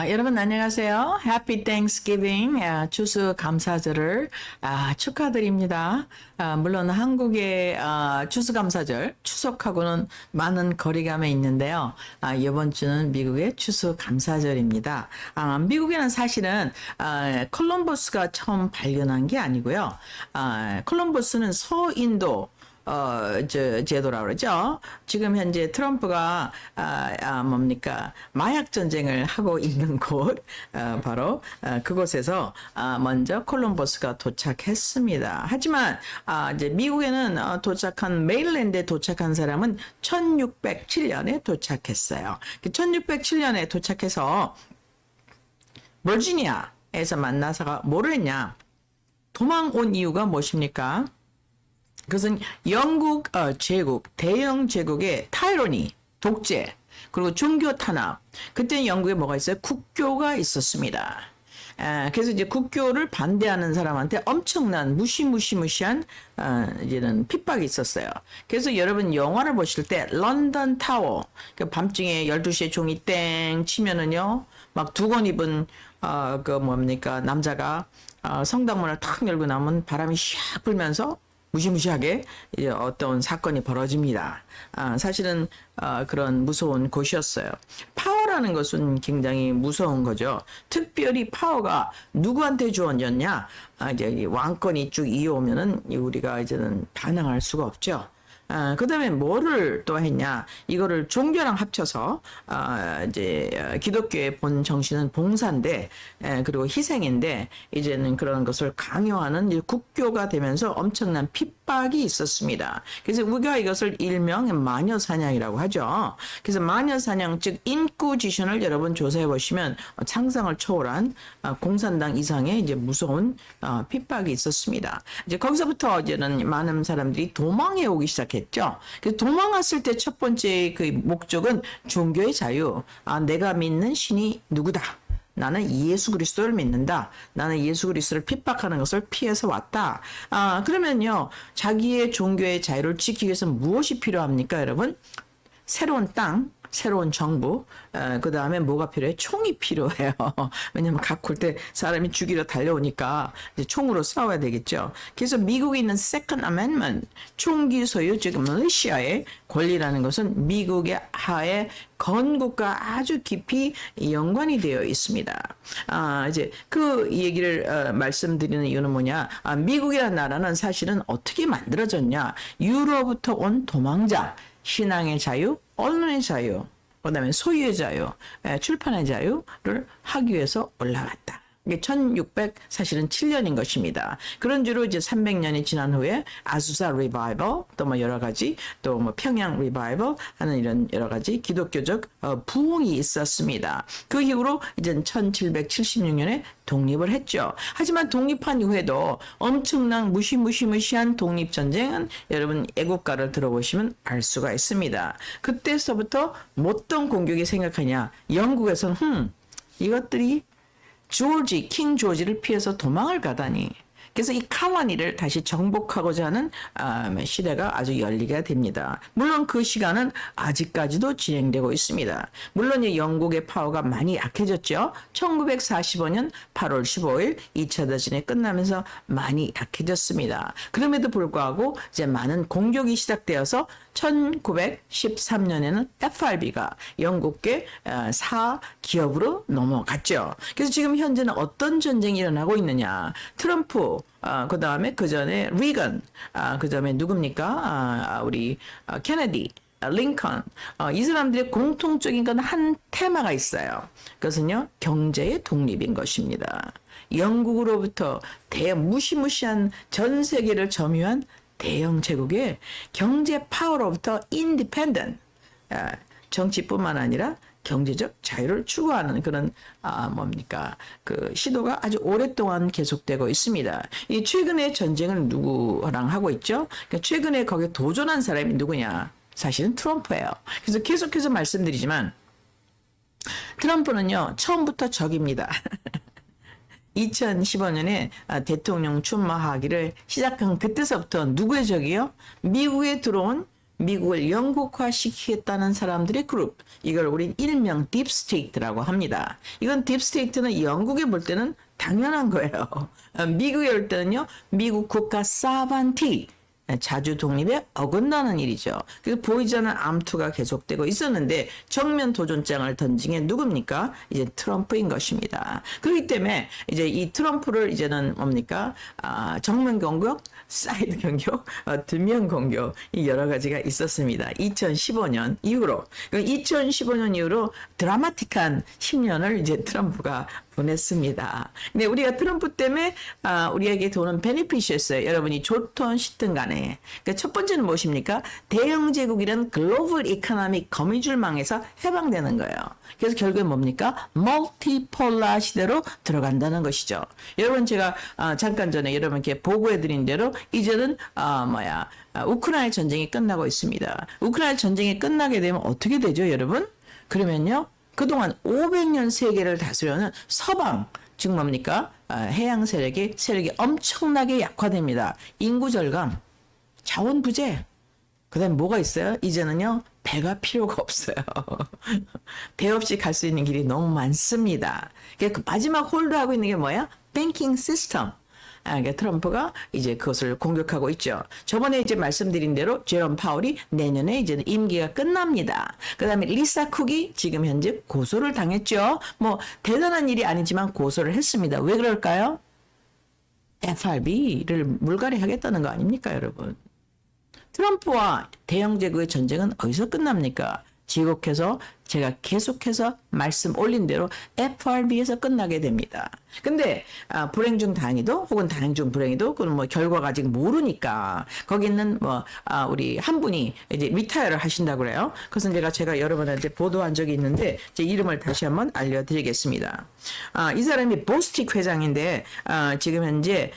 여러분 안녕하세요. Happy Thanksgiving, 추수감사절을 축하드립니다. 물론 한국의 추수감사절, 추석하고는 많은 거리감에 있는데요. 이번 주는 미국의 추수감사절입니다. 미국에는 사실은 콜럼버스가 처음 발견한 게 아니고요. 콜럼버스는 서인도 제도라 그러죠. 지금 현재 트럼프가 마약 전쟁을 하고 있는 곳, 바로 그곳에서 먼저 콜럼버스가 도착했습니다. 하지만 이제 미국에는 도착한 메일랜드에 도착한 사람은 1607년에 도착했어요. 1607년에 도착해서 버지니아에서 만나서가 뭐를 했냐? 도망 온 이유가 무엇입니까? 그것은 영국 제국, 대영 제국의 타이러니, 독재, 그리고 종교 탄압. 그때 영국에 뭐가 있어요? 국교가 있었습니다. 그래서 이제 국교를 반대하는 사람한테 엄청난 무시무시한 이제는 핍박이 있었어요. 그래서 여러분 영화를 보실 때 런던 타워, 그 밤중에 12시에 종이 땡 치면은요, 막 두건 입은 남자가 성당문을 탁 열고 나면 바람이 샥 불면서 무시무시하게 이제 어떤 사건이 벌어집니다. 사실은 그런 무서운 곳이었어요. 파워라는 것은 굉장히 무서운 거죠. 특별히 파워가 누구한테 주어졌냐? 이제 왕권이 쭉 이어오면은 우리가 이제는 반항할 수가 없죠. 그 다음에 뭐를 또 했냐? 이거를 종교랑 합쳐서, 이제, 기독교의 본 정신은 봉사인데, 그리고 희생인데, 이제는 그런 것을 강요하는 국교가 되면서 엄청난 핍박이 있었습니다. 그래서 우리가 이것을 일명 마녀사냥이라고 하죠. 그래서 마녀사냥, 즉, 인쿠지션을 여러분 조사해 보시면 상상을 초월한 공산당 이상의 이제 무서운 핍박이 있었습니다. 이제 거기서부터 이제는 많은 사람들이 도망해 오기 시작했죠. 그래서 도망왔을 때 첫 번째 그 목적은 종교의 자유. 내가 믿는 신이 누구다. 나는 예수 그리스도를 믿는다. 나는 예수 그리스도를 핍박하는 것을 피해서 왔다. 그러면요, 자기의 종교의 자유를 지키기 위해서 무엇이 필요합니까, 여러분? 새로운 땅, 새로운 정부, 그 다음에 뭐가 필요해? 총이 필요해요. 왜냐면 가꿀 때 사람이 죽이러 달려오니까 이제 총으로 싸워야 되겠죠. 그래서 미국에 있는 Second Amendment, 총기 소유, 즉 밀리시아의 권리라는 것은 미국의 하에 건국과 아주 깊이 연관이 되어 있습니다. 이제 그 얘기를 말씀드리는 이유는 뭐냐? 미국이라는 나라는 사실은 어떻게 만들어졌냐? 유로부터 온 도망자, 신앙의 자유, 언론의 자유, 그 다음에 소유의 자유, 출판의 자유를 하기 위해서 올라갔다. 이게 1600 사실은 7년인 것입니다. 그런 주로 이제 300년이 지난 후에 아수사 리바이벌, 또 뭐 여러 가지, 또 뭐 평양 리바이벌 하는 이런 여러 가지 기독교적 부흥이 있었습니다. 그 이후로 이제 1776년에 독립을 했죠. 하지만 독립한 이후에도 엄청난 무시무시한 독립전쟁은 여러분 애국가를 들어보시면 알 수가 있습니다. 그때서부터 어떤 공격이 생각하냐? 영국에서는 이것들이 킹 조지를 피해서 도망을 가다니. 그래서 이 칼라니를 다시 정복하고자 하는 시대가 아주 열리게 됩니다. 물론 그 시간은 아직까지도 진행되고 있습니다. 물론 이 영국의 파워가 많이 약해졌죠. 1945년 8월 15일 2차 대전이 끝나면서 많이 약해졌습니다. 그럼에도 불구하고 이제 많은 공격이 시작되어서 1913년에는 FRB가 영국계 사기업으로 넘어갔죠. 그래서 지금 현재는 어떤 전쟁이 일어나고 있느냐. 트럼프, 그 다음에 그 전에 리건, 그 다음에 누굽니까? 우리 케네디, 링컨, 이 사람들의 공통적인 건 한 테마가 있어요. 그것은요, 경제의 독립인 것입니다. 영국으로부터 무시무시한 전 세계를 점유한 대영 제국의 경제 파워로부터 인디펜던트, 정치뿐만 아니라 경제적 자유를 추구하는 그런 그 시도가 아주 오랫동안 계속되고 있습니다. 이 최근에 전쟁을 누구랑 하고 있죠? 그러니까 최근에 거기에 도전한 사람이 누구냐? 사실은 트럼프예요. 그래서 계속해서 말씀드리지만 트럼프는요, 처음부터 적입니다. 2015년에 대통령 출마하기를 시작한 그때서부터 누구의 적이요? 미국에 들어온 미국을 영국화시키겠다는 사람들의 그룹. 이걸 우린 일명 딥스테이트라고 합니다. 이건 딥스테이트는 영국에 볼 때는 당연한 거예요. 미국에 올 때는요, 미국 국가 사반티, 자주 독립에 어긋나는 일이죠. 그래서 보이지 않는 암투가 계속되고 있었는데 정면 도전장을 던진 게 누굽니까? 이제 트럼프인 것입니다. 그렇기 때문에 이제 이 트럼프를 이제는 뭡니까? 정면 공격, 사이드 공격, 뒷면 공격 이 여러 가지가 있었습니다. 2015년 이후로 2015년 이후로 드라마틱한 10년을 이제 트럼프가 보냈습니다. 근데 우리가 트럼프 때문에 우리에게 도는 베네핏이었어요. 여러분이 좋든 싫든 간에. 그러니까 첫 번째는 무엇입니까? 대영 제국이란 글로벌 이코노믹 거미줄망에서 해방되는 거예요. 그래서 결국에 뭡니까? 멀티폴라 시대로 들어간다는 것이죠. 여러분 제가 잠깐 전에 여러분께 보고해드린 대로 이제는 우크라이나 전쟁이 끝나고 있습니다. 우크라이나 전쟁이 끝나게 되면 어떻게 되죠, 여러분? 그러면요. 그동안 500년 세계를 다스려는 서방, 즉 뭡니까? 해양 세력이 엄청나게 약화됩니다. 인구 절감, 자원 부재, 그 다음에 뭐가 있어요? 이제는요, 배가 필요가 없어요. 배 없이 갈 수 있는 길이 너무 많습니다. 그 마지막 홀드하고 있는 게 뭐야? 뱅킹 시스템. 그러니까 트럼프가 이제 그것을 공격하고 있죠. 저번에 이제 말씀드린 대로 제롬 파월이 내년에 이제는 임기가 끝납니다. 그 다음에 리사 쿡이 지금 현재 고소를 당했죠. 뭐 대단한 일이 아니지만 고소를 했습니다. 왜 그럴까요? FRB를 물갈이 하겠다는 거 아닙니까, 여러분? 트럼프와 대영 제국의 전쟁은 어디서 끝납니까? 지속해서 제가 계속해서 말씀 올린 대로 FRB에서 끝나게 됩니다. 근데 불행 중 다행히도 혹은 다행 중 불행히도 그건 뭐 결과가 아직 모르니까 거기 있는 우리 한 분이 이제 리타이어를 하신다고 그래요. 그래서 제가 여러분한테 보도한 적이 있는데 제 이름을 다시 한번 알려드리겠습니다. 이 사람이 보스틱 회장인데 지금 현재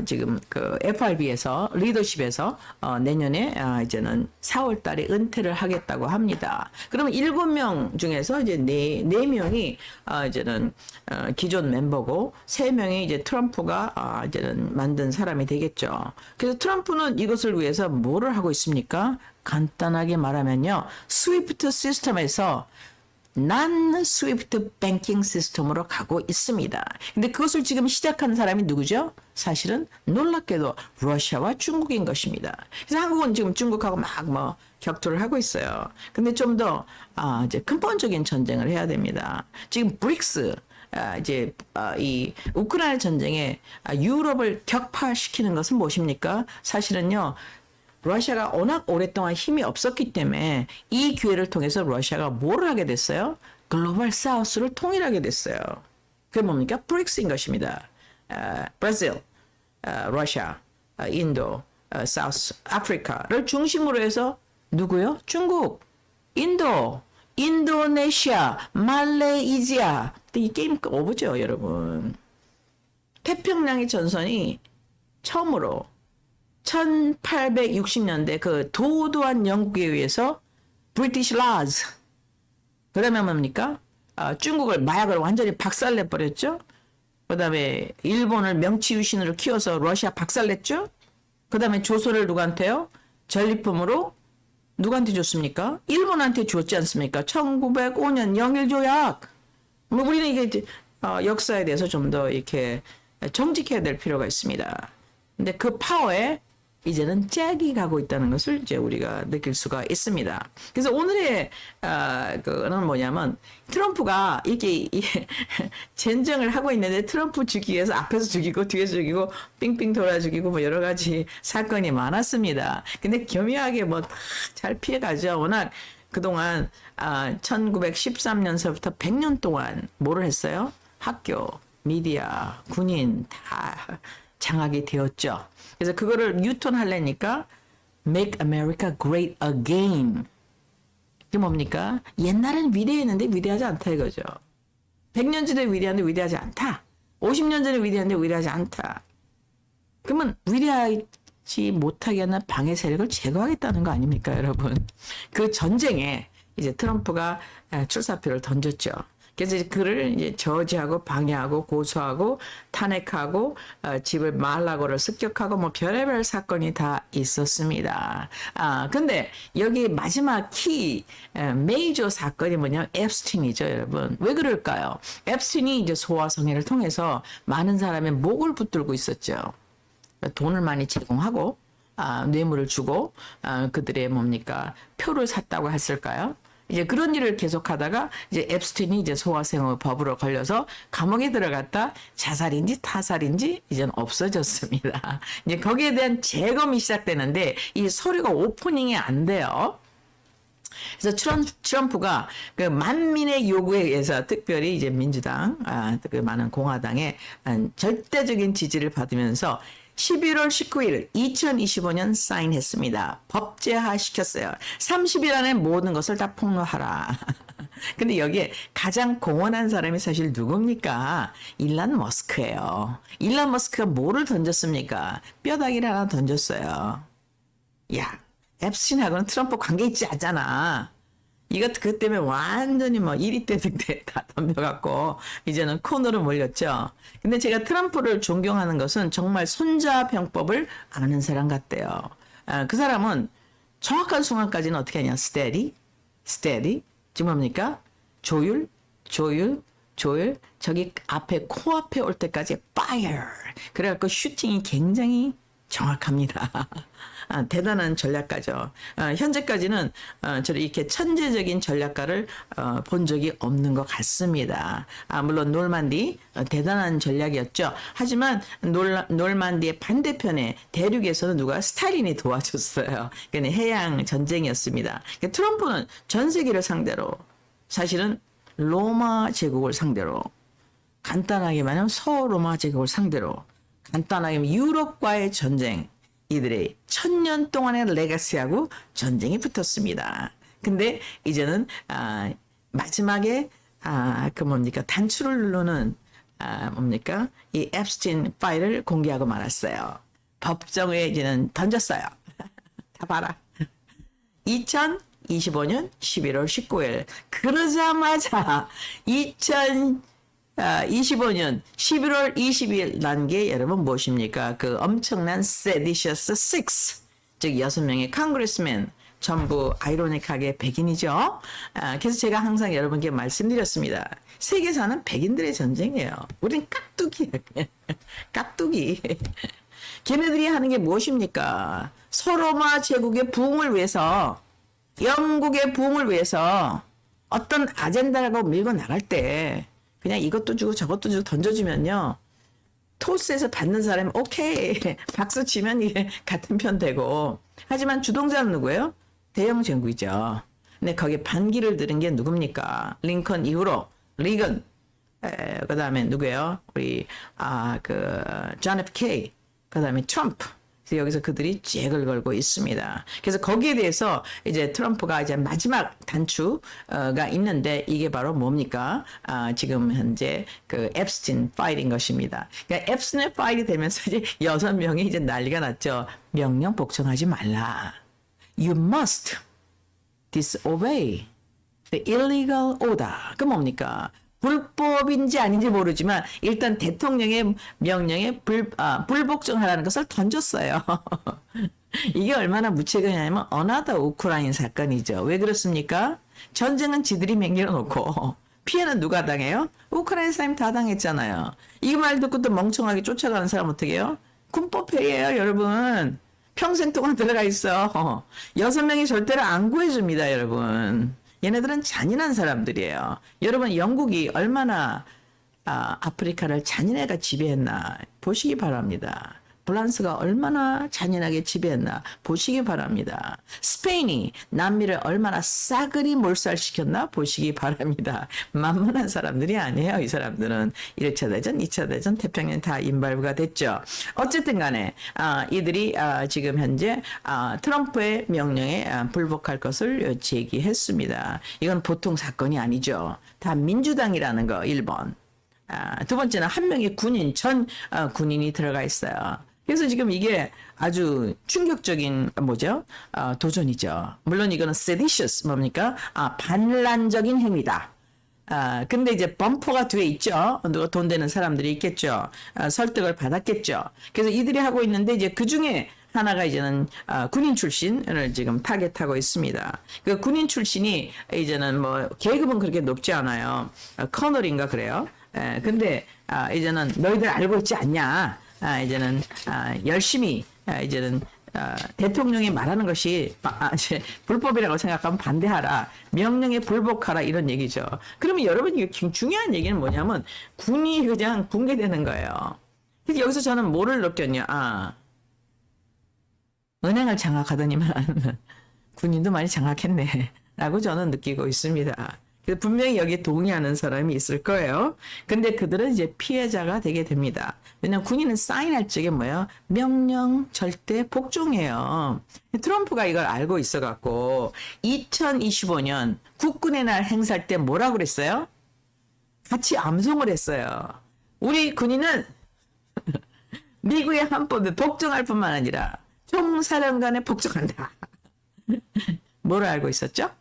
지금 그 FRB에서 리더십에서 내년에 이제는 4월달에 은퇴를 하겠다고 합니다. 그러면 7명 중에서 이제 4명이 이제는 기존 멤버고 3명이 이제 트럼프가 이제는 만든 사람이 되겠죠. 그래서 트럼프는 이것을 위해서 뭐를 하고 있습니까? 간단하게 말하면요. 스위프트 시스템에서 난 스위프트 뱅킹 시스템으로 가고 있습니다. 근데 그것을 지금 시작한 사람이 누구죠? 사실은 놀랍게도 러시아와 중국인 것입니다. 그래서 한국은 지금 중국하고 막 격투를 하고 있어요. 근데 좀 더 이제 근본적인 전쟁을 해야 됩니다. 지금 브릭스 이제 이 우크라이나 전쟁에 유럽을 격파시키는 것은 무엇입니까? 사실은요. 러시아가 워낙 오랫동안 힘이 없었기 때문에 이 기회를 통해서 러시아가 뭘 하게 됐어요? 글로벌 사우스를 통일하게 됐어요. 그게 뭡니까? 브릭스인 것입니다. 브라질, 러시아, 인도, 사우스 아프리카를 중심으로 해서 누구요? 중국, 인도, 인도네시아, 말레이시아. 이 게임 오버죠, 여러분. 태평양의 전선이 처음으로 1860년대 그 도도한 영국에 의해서 브리티시 라즈 그 다음에 뭡니까? 중국을 마약을 완전히 박살내버렸죠. 그 다음에 일본을 명치유신으로 키워서 러시아 박살냈죠. 그 다음에 조선을 누구한테요? 전리품으로 누구한테 줬습니까? 일본한테 줬지 않습니까? 1905년 영일조약. 뭐 우리는 이게 역사에 대해서 좀 더 이렇게 정직해야 될 필요가 있습니다. 근데 그 파워에 이제는 짝이 가고 있다는 것을 이제 우리가 느낄 수가 있습니다. 그래서 오늘의 그는 뭐냐면 트럼프가 이렇게 전쟁을 하고 있는데 트럼프 죽이기 위해서 앞에서 죽이고 뒤에서 죽이고 삥삥 돌아 죽이고 뭐 여러 가지 사건이 많았습니다. 근데 교묘하게 뭐 잘 피해가죠. 워낙 그동안 1913년서부터 100년 동안 뭐를 했어요? 학교, 미디어, 군인 다 장악이 되었죠. 그래서 그거를 유턴하려니까 Make America Great Again. 이게 뭡니까? 옛날엔 위대했는데 위대하지 않다 이거죠. 100년 전에 위대한데 위대하지 않다. 50년 전에 위대한데 위대하지 않다. 그러면 위대하지 못하게 하는 방해 세력을 제거하겠다는 거 아닙니까, 여러분? 그 전쟁에 이제 트럼프가 출사표를 던졌죠. 그래서 이제 그를 이제 저지하고 방해하고 고소하고 탄핵하고 집을 말라고를 습격하고 뭐 별의별 사건이 다 있었습니다. 근데 여기 마지막 메이저 사건이 뭐냐면 앱스틴이죠, 여러분. 왜 그럴까요? 앱스틴이 이제 소아성애를 통해서 많은 사람의 목을 붙들고 있었죠. 돈을 많이 제공하고 뇌물을 주고 그들의 뭡니까 표를 샀다고 했을까요? 이제 그런 일을 계속하다가 이제 앱스틴이 이제 소아성애 법으로 걸려서 감옥에 들어갔다 자살인지 타살인지 이제는 없어졌습니다. 이제 거기에 대한 재검이 시작되는데 이 서류가 오프닝이 안 돼요. 그래서 트럼프가 그 만민의 요구에 의해서 특별히 이제 민주당, 그 많은 공화당의 절대적인 지지를 받으면서 11월 19일 2025년 사인했습니다. 법제화 시켰어요. 30일 안에 모든 것을 다 폭로하라. 근데 여기에 가장 공헌한 사람이 사실 누굽니까? 일란 머스크예요. 일란 머스크가 뭐를 던졌습니까? 뼈다귀를 하나 던졌어요. 야, 앱스틴하고는 트럼프 관계 있지 않잖아. 그것 때문에 완전히 뭐 이리 때득대 다 덤벼갖고 이제는 코너로 몰렸죠. 근데 제가 트럼프를 존경하는 것은 정말 손자병법을 아는 사람 같대요. 그 사람은 정확한 순간까지는 어떻게 하냐. 스테디. 지금 뭡니까? 조율. 저기 앞에 코앞에 올 때까지 fire. 그래갖고 슈팅이 굉장히 정확합니다. 대단한 전략가죠. 현재까지는 저를 이렇게 천재적인 전략가를 본 적이 없는 것 같습니다. 물론 놀만디 대단한 전략이었죠. 하지만 놀만디의 반대편에 대륙에서는 누가 스탈린이 도와줬어요. 그러니까 해양 전쟁이었습니다. 그러니까 트럼프는 전 세계를 상대로 사실은 로마 제국을 상대로 간단하게 말하면 서로마 제국을 상대로 간단하게 유럽과의 전쟁 이들의 1000년 동안의 레가시하고 전쟁이 붙었습니다. 근데 이제는 마지막에 그 뭡니까 단추를 누르는 뭡니까 이 앱스틴 파일을 공개하고 말았어요. 법정에 이제는 던졌어요. 다 봐라. 2025년 11월 19일 그러자마자 2025년 11월 20일 난 게 여러분 무엇입니까? 그 엄청난 seditious six, 즉 6명의 컨그레스맨 전부 아이러닉하게 백인이죠. 그래서 제가 항상 여러분께 말씀드렸습니다. 세계사는 백인들의 전쟁이에요. 우린 깍두기예요. 깍두기. 걔네들이 하는 게 무엇입니까? 서로마 제국의 부흥을 위해서 영국의 부흥을 위해서 어떤 아젠다라고 밀고 나갈 때 그냥 이것도 주고 저것도 주고 던져주면요. 토스에서 받는 사람이 오케이 박수 치면 이게 같은 편 되고 하지만 주동자는 누구예요? 대영 정부이죠. 근데 거기에 반기를 들은 게 누굽니까? 링컨 이후로 리건 그 다음에 누구예요? 우리 존 F. K 그 다음에 트럼프 여기서 그들이 잭을 걸고 있습니다. 그래서 거기에 대해서 이제 트럼프가 이제 마지막 단추가 있는데 이게 바로 뭡니까? 지금 현재 그 앱스틴 파일인 것입니다. 그러니까 앱스틴 파일이 되면서 이제 6명이 이제 난리가 났죠. 명령 복종하지 말라. You must disobey the illegal order. 그 뭡니까? 불법인지 아닌지 모르지만 일단 대통령의 명령에 불복종하라는 것을 던졌어요. 이게 얼마나 무책임하냐면 어나더 우크라이나 사건이죠. 왜 그렇습니까? 전쟁은 지들이 맹렬어 놓고 피해는 누가 당해요? 우크라이나 사람이 다 당했잖아요. 이 말 듣고 또 멍청하게 쫓아가는 사람 어떻게 해요? 군법회의예요, 여러분. 평생 동안 들어가 있어. 6명이 절대로 안 구해줍니다, 여러분. 얘네들은 잔인한 사람들이에요. 여러분 영국이 얼마나 아프리카를 잔인하게 지배했나 보시기 바랍니다. 프랑스가 얼마나 잔인하게 지배했나 보시기 바랍니다. 스페인이 남미를 얼마나 싸그리 몰살시켰나 보시기 바랍니다. 만만한 사람들이 아니에요. 이 사람들은 1차 대전, 2차 대전, 태평양 다 인발부가 됐죠. 어쨌든 간에 이들이 지금 현재 트럼프의 명령에 불복할 것을 제기했습니다. 이건 보통 사건이 아니죠. 다 민주당이라는 거 1번. 두 번째는 한 명의 전 군인이 들어가 있어요. 그래서 지금 이게 아주 충격적인 도전이죠. 물론 이거는 seditious 뭡니까? 반란적인 행위다. 근데 이제 범퍼가 뒤에 있죠. 누가 돈 되는 사람들이 있겠죠. 설득을 받았겠죠. 그래서 이들이 하고 있는데 이제 그 중에 하나가 이제는 군인 출신을 지금 타겟하고 있습니다. 그 군인 출신이 이제는 뭐 계급은 그렇게 높지 않아요. 커널인가 그래요. 근데 이제는 너희들 알고 있지 않냐? 이제는 열심히 이제는 대통령이 말하는 것이 불법이라고 생각하면 반대하라. 명령에 불복하라 이런 얘기죠. 그러면 여러분 이게 중요한 얘기는 뭐냐면 군이 그냥 붕괴되는 거예요. 그래서 여기서 저는 뭐를 느꼈냐? 은행을 장악하더니만 군인도 많이 장악했네 라고 저는 느끼고 있습니다. 분명히 여기에 동의하는 사람이 있을 거예요. 근데 그들은 이제 피해자가 되게 됩니다. 왜냐하면 군인은 사인할 적에 뭐예요? 명령 절대 복종해요. 트럼프가 이걸 알고 있어갖고 2025년 국군의 날 행사할 때 뭐라고 그랬어요? 같이 암송을 했어요. 우리 군인은 미국의 헌법에 복종할 뿐만 아니라 총사령관에 복종한다. 뭘 알고 있었죠?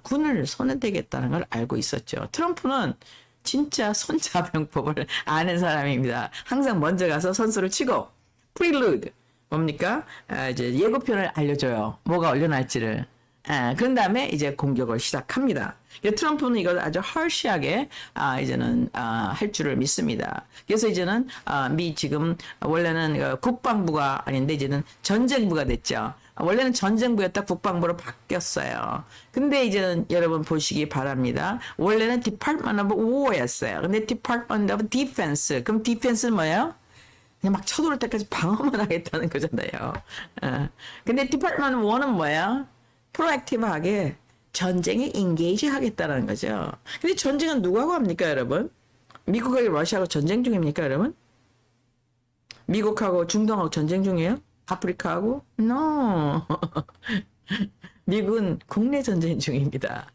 군을 손에 대겠다는 걸 알고 있었죠. 트럼프는 진짜 손자병법을 아는 사람입니다. 항상 먼저 가서 선수를 치고 프리루드 뭡니까? 이제 예고편을 알려줘요. 뭐가 올려날지를. 그런 다음에 이제 공격을 시작합니다. 트럼프는 이걸 아주 harsh하게 이제는 할 줄을 믿습니다. 그래서 이제는 지금 원래는 국방부가 아닌데 이제는 전쟁부가 됐죠. 원래는 전쟁부였다 국방부로 바뀌었어요. 근데 이제는 여러분 보시기 바랍니다. 원래는 Department of War였어요. 근데 Department of Defense. 그럼 Defense는 뭐예요? 그냥 막 쳐들어올 때까지 방어만 하겠다는 거잖아요. 근데 Department of War는 뭐예요? 프로액티브하게 전쟁에 인게이지 하겠다는 거죠. 근데 전쟁은 누구하고 합니까, 여러분? 미국하고 러시아하고 전쟁 중입니까, 여러분? 미국하고 중동하고 전쟁 중이에요? 아프리카하고? No. 미국은 국내 전쟁 중입니다.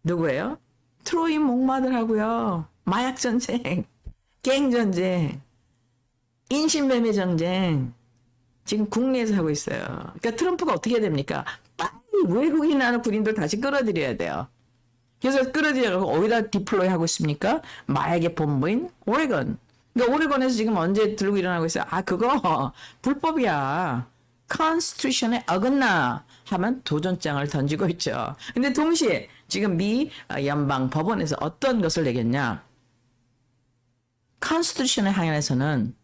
누구예요? 트로이 목마들하고요. 마약 전쟁, 갱 전쟁, 인신매매 전쟁. 지금 국내에서 하고 있어요. 그러니까 트럼프가 어떻게 해야 됩니까? 빨리 외국인하는 군인들 다시 끌어들여야 돼요. 그래서 끌어들여서 어디다 디플로이 하고 있습니까? 마약의 본부인 오레건. 그러니까 오레곤에서 지금 언제 들고 일어나고 있어요? 그거 불법이야. 컨스티튜션에 어긋나 하면 도전장을 던지고 있죠. 근데 동시에 지금 미 연방 법원에서 어떤 것을 내겠냐? 컨스티튜션에 한해서는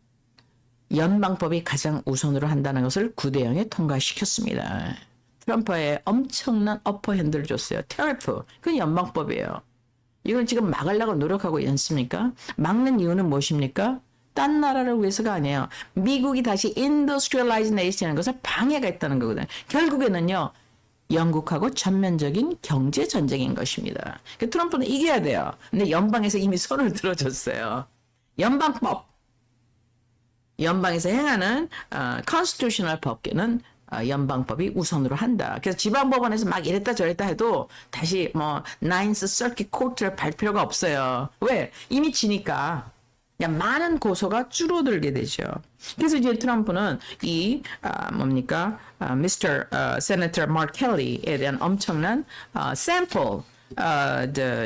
연방법이 가장 우선으로 한다는 것을 9대0에 통과시켰습니다. 트럼프의 엄청난 어퍼핸드를 줬어요. 테러프. 그건 연방법이에요. 이걸 지금 막으려고 노력하고 있지 않습니까? 막는 이유는 무엇입니까? 딴 나라를 위해서가 아니에요. 미국이 다시 industrialized nation이라는 것을 방해가 있다는 거거든요. 결국에는요. 영국하고 전면적인 경제 전쟁인 것입니다. 트럼프는 이겨야 돼요. 근데 연방에서 이미 손을 들어줬어요. 연방에서 행하는 constitutional 법계는 연방법이 우선으로 한다. 그래서 지방법원에서 막 이랬다 저랬다 해도 다시 나인스 서킷 코트를 발 필요가 없어요. 왜? 이미 지니까. 그냥 많은 고소가 줄어들게 되죠. 그래서 이제 트럼프는 미스터 세네터 마크 켈리에 대한 엄청난 샘플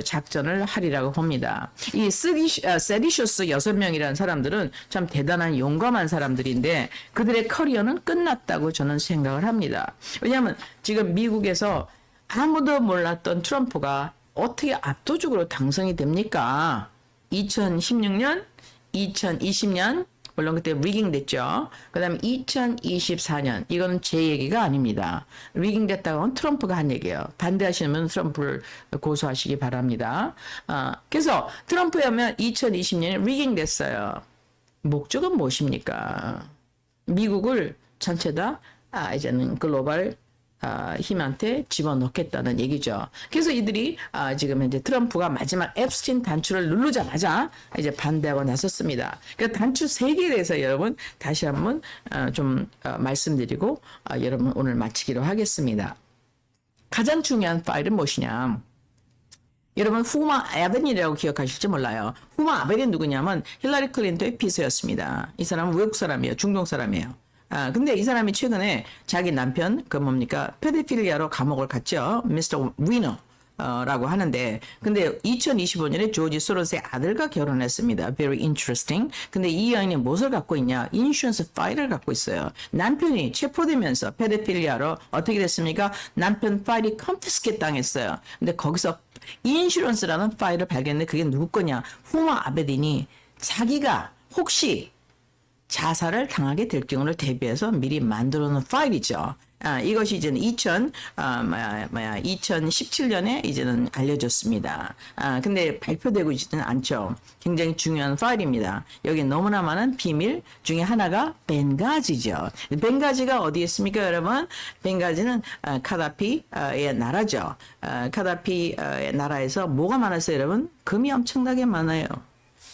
작전을 하리라고 봅니다. 이 세디셔스 6명이라는 사람들은 참 대단한 용감한 사람들인데 그들의 커리어는 끝났다고 저는 생각을 합니다. 왜냐하면 지금 미국에서 아무도 몰랐던 트럼프가 어떻게 압도적으로 당선이 됩니까? 2016년, 2020년 물론 그때 리깅 됐죠. 그 다음에 2024년 이건 제 얘기가 아닙니다. 리깅 됐다고 하면 트럼프가 한 얘기예요. 반대하시면 트럼프를 고소하시기 바랍니다. 그래서 트럼프에 하면 2020년에 리깅 됐어요. 목적은 무엇입니까? 미국을 전체 다 이제는 글로벌 힘한테 집어넣겠다는 얘기죠. 그래서 이들이 지금 이제 트럼프가 마지막 앱스틴 단추를 누르자마자 이제 반대하고 나섰습니다. 그 단추 3개에 대해서 여러분 다시 한번 좀 말씀드리고 여러분 오늘 마치기로 하겠습니다. 가장 중요한 파일은 무엇이냐? 여러분 후마 아벤이라고 기억하실지 몰라요. 후마 아벤이 누구냐면 힐러리 클린턴의 비서였습니다. 이 사람은 외국 사람이에요. 중동 사람이에요. 근데 이 사람이 최근에 자기 남편, 페데필리아로 감옥을 갔죠. 미스터 위너. 라고 하는데, 근데 2025년에 조지 소로스의 아들과 결혼했습니다. Very interesting. 근데 이 여인이 무엇을 갖고 있냐? 인슈런스 파일을 갖고 있어요. 남편이 체포되면서 페도필리아로 어떻게 됐습니까? 남편 파일이 컴피스켓 당했어요. 근데 거기서 인슈런스라는 파일을 발견했는데 그게 누구 거냐? 후마 아베딘이 자기가 혹시 자살을 당하게 될 경우를 대비해서 미리 만들어 놓은 파일이죠. 이것이 이제는 2017년에 이제는 알려졌습니다. 근데 발표되고 있지는 않죠. 굉장히 중요한 파일입니다. 여기 너무나 많은 비밀 중에 하나가 벵가지죠. 벵가지가 어디에 있습니까, 여러분? 벵가지는 카다피의 나라죠. 카다피의 나라에서 뭐가 많았어요, 여러분? 금이 엄청나게 많아요.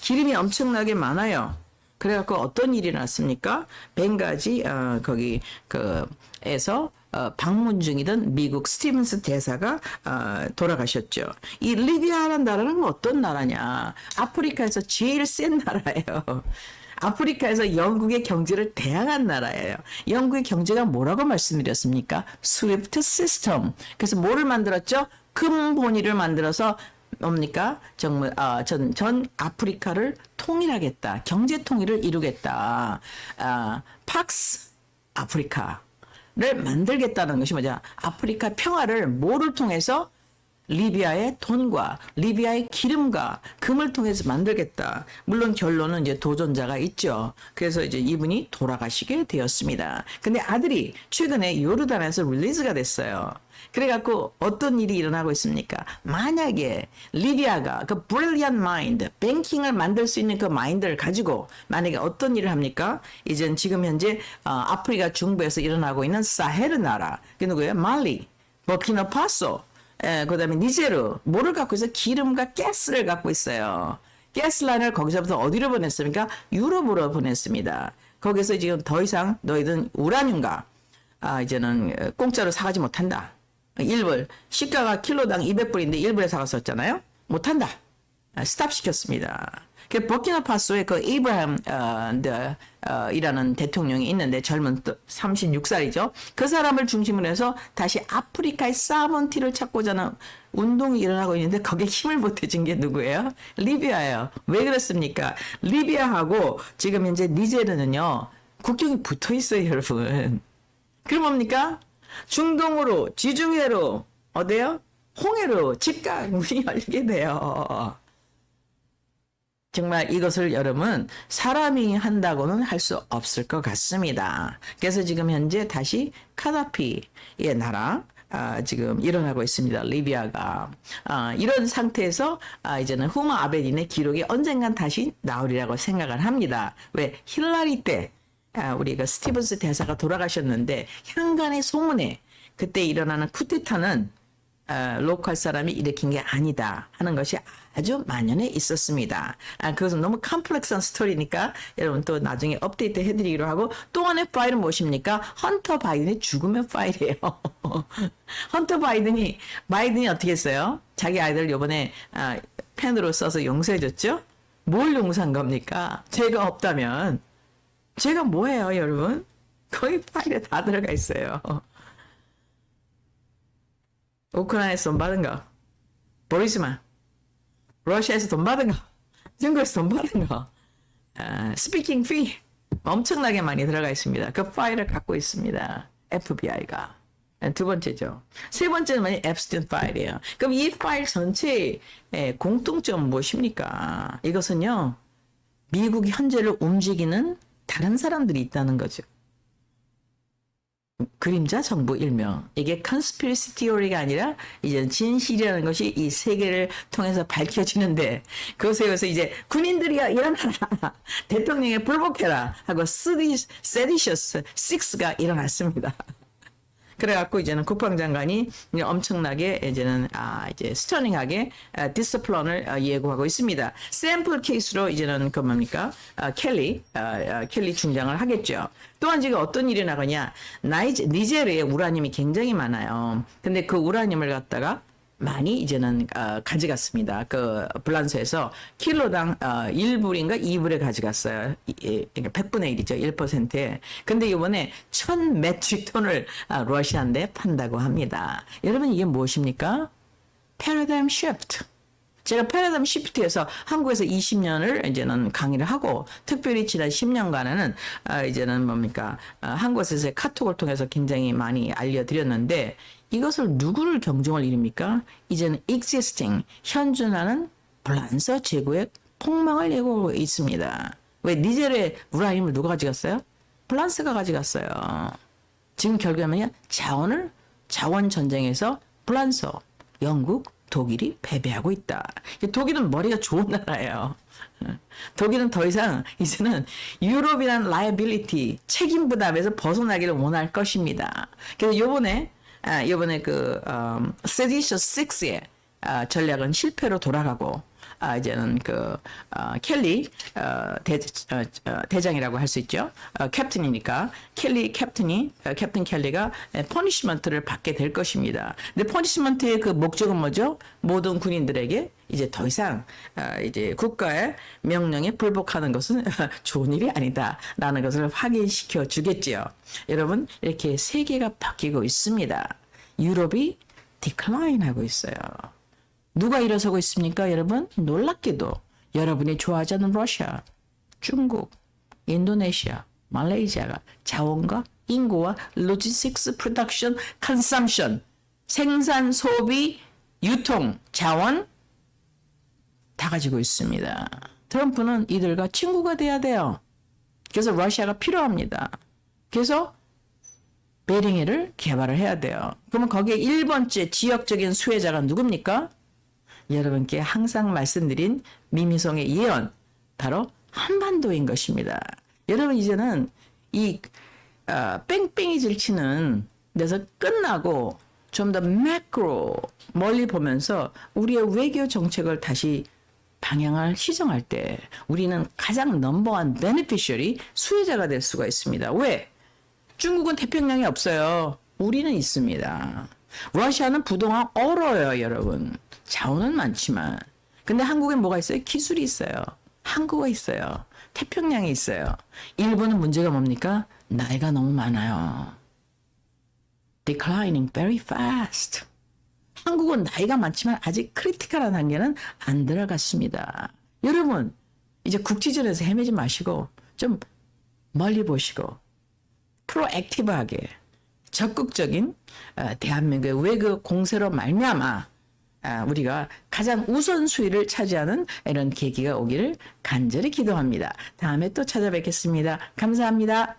기름이 엄청나게 많아요. 그래갖고 어떤 일이 났습니까? 벵가지 에서 방문 중이던 미국 스티븐스 대사가 돌아가셨죠. 이 리비아라는 나라는 어떤 나라냐? 아프리카에서 제일 센 나라예요. 아프리카에서 영국의 경제를 대항한 나라예요. 영국의 경제가 뭐라고 말씀드렸습니까? 스위프트 시스템. 그래서 뭐를 만들었죠? 금 본위를 만들어서 뭡니까? 전 아프리카를 통일하겠다. 경제 통일을 이루겠다. 팍스 아프리카를 만들겠다는 것이 뭐냐? 아프리카 평화를 뭐를 통해서? 리비아의 돈과 리비아의 기름과 금을 통해서 만들겠다. 물론 결론은 이제 도전자가 있죠. 그래서 이제 이분이 돌아가시게 되었습니다. 근데 아들이 최근에 요르단에서 릴리즈가 됐어요. 그래갖고 어떤 일이 일어나고 있습니까? 만약에 리비아가 그 brilliant mind, 뱅킹을 만들 수 있는 그 마인드를 가지고 만약에 어떤 일을 합니까? 이젠 지금 현재 아프리카 중부에서 일어나고 있는 사헤르 나라, 그 누구예요? 말리, 버키나파소, 그 다음에 니제르, 뭐를 갖고 있어요? 기름과 가스를 갖고 있어요. 가스라인을 거기서부터 어디로 보냈습니까? 유럽으로 보냈습니다. 거기서 지금 더 이상 너희들은 우라늄과 이제는 공짜로 사가지 못한다. 일불, 시가가 킬로당 200불인데 1불에 사갔었잖아요. 못한다. 스탑 시켰습니다. 그 버키나파소의 그 이브라임 이라는 대통령이 있는데 젊은 36살이죠. 그 사람을 중심으로 해서 다시 아프리카의 사먼티를 찾고자 하는 운동이 일어나고 있는데 거기에 힘을 보태준 게 누구예요? 리비아예요. 왜 그렇습니까? 리비아하고 지금 현재 니제르는요. 국경이 붙어 있어요, 여러분. 그럼 뭡니까? 중동으로, 지중해로, 어디요? 홍해로 즉각 문이 열리게 돼요. 정말 이것을 여러분 사람이 한다고는 할 수 없을 것 같습니다. 그래서 지금 현재 다시 카다피의 나라 지금 일어나고 있습니다. 리비아가 이런 상태에서 이제는 후마 아베딘의 기록이 언젠간 다시 나오리라고 생각을 합니다. 왜? 힐라리 때 우리 그 스티븐스 대사가 돌아가셨는데 향간의 소문에 그때 일어나는 쿠데타는 로컬 사람이 일으킨 게 아니다 하는 것이 아주 만연해 있었습니다. 그것은 너무 컴플렉스한 스토리니까 여러분 또 나중에 업데이트 해드리기로 하고, 또 하나의 파일은 무엇입니까? 헌터 바이든의 죽음의 파일이에요. 헌터 바이든이 어떻게 했어요? 자기 아이들 요번에 펜으로 써서 용서해줬죠? 뭘 용서한 겁니까? 죄가 없다면 죄가 뭐예요, 여러분? 거기 파일에 다 들어가 있어요. 우크라이나에서 돈 받은 거, 보리지마. 러시아에서 돈 받은 거, 중국에서 돈 받은 거, 스피킹 피 엄청나게 많이 들어가 있습니다. 그 파일을 갖고 있습니다. FBI가. 두 번째죠. 세 번째는 앱스틴 파일이에요. 그럼 이 파일 전체의 공통점은 무엇입니까? 이것은요, 미국 현재를 움직이는 다른 사람들이 있다는 거죠. 그림자 정부 일명. 이게 컨스피러시 티오리가 아니라 이제 진실이라는 것이 이 세계를 통해서 밝혀지는데, 그것에 의해서 이제 군인들이야 일어나라, 대통령에 불복해라 하고 세디셔스 6가 일어났습니다. 그래갖고 이제는 국방장관이 엄청나게 이제는 이제 스터닝하게 디스플런을 예고하고 있습니다. 샘플 케이스로 이제는 그 뭡니까? 켈리 중장을 하겠죠. 또한 지금 어떤 일이 나가냐? 니제르에 우라늄이 굉장히 많아요. 근데 그 우라늄을 갖다가 많이 이제는 가져갔습니다. 그 불란서에서 킬로당 1불인가 2불에 가져갔어요. 그러니까 100분의 1이죠. 1%에. 근데 이번에 1000 메트릭 톤을 러시아인데 판다고 합니다. 여러분 이게 무엇입니까? 패러다임 시프트. 제가 패러다임 시프트에서 한국에서 20년을 이제는 강의를 하고, 특별히 지난 10년간은 이제는 뭡니까, 한국에서의 카톡을 통해서 굉장히 많이 알려드렸는데, 이것을 누구를 경종을 이룹니까? 이제는 existing, 현존하는 불란서 제국의 폭망을 예고하고 있습니다. 왜 니제르의 우라늄을 누가 가져갔어요? 프랑스가 가져갔어요. 지금 결과는요, 자원 전쟁에서 프랑스, 영국, 독일이 패배하고 있다. 독일은 머리가 좋은 나라예요. 독일은 더 이상 이제는 유럽이란 라이빌리티, 책임 부담에서 벗어나기를 원할 것입니다. 그래서 요번에 그 세디셔스 6의 전략은 실패로 돌아가고, 이제는 켈리 대장이라고 할 수 있죠. 캡틴이니까 캡틴 켈리가 퍼니시먼트를 받게 될 것입니다. 근데 퍼니시먼트의 그 목적은 뭐죠? 모든 군인들에게 이제 더 이상 이제 국가의 명령에 불복하는 것은 좋은 일이 아니다라는 것을 확인시켜 주겠지요. 여러분, 이렇게 세계가 바뀌고 있습니다. 유럽이 디클라인하고 있어요. 누가 일어서고 있습니까, 여러분? 놀랍게도 여러분이 좋아하지 않는 러시아, 중국, 인도네시아, 말레이시아가 자원과 인구와 로지스틱스, 프로덕션, 컨섬션, 생산, 소비, 유통, 자원 다 가지고 있습니다. 트럼프는 이들과 친구가 돼야 돼요. 그래서 러시아가 필요합니다. 그래서 베링해를 개발을 해야 돼요. 그러면 거기에 1번째 지역적인 수혜자가 누굽니까? 여러분께 항상 말씀드린 미미송의 예언, 바로 한반도인 것입니다. 여러분, 이제는 이 뺑뺑이 질치는 데서 끝나고 좀 더 매크로 멀리 보면서 우리의 외교 정책을 다시 방향을 시정할 때 우리는 가장 넘버원 베네피셔리, 수혜자가 될 수가 있습니다. 왜? 중국은 태평양이 없어요. 우리는 있습니다. 러시아는 부동산 얼어요, 여러분. 자원은 많지만. 근데 한국엔 뭐가 있어요? 기술이 있어요. 항구가 있어요. 태평양이 있어요. 일본은 문제가 뭡니까? 나이가 너무 많아요. Declining very fast. 한국은 나이가 많지만 아직 크리티컬한 단계는 안 들어갔습니다. 여러분, 이제 국지전에서 헤매지 마시고 좀 멀리 보시고 프로액티브하게 적극적인 대한민국의 외교 공세로 말미암아 우리가 가장 우선순위를 차지하는 이런 계기가 오기를 간절히 기도합니다. 다음에 또 찾아뵙겠습니다. 감사합니다.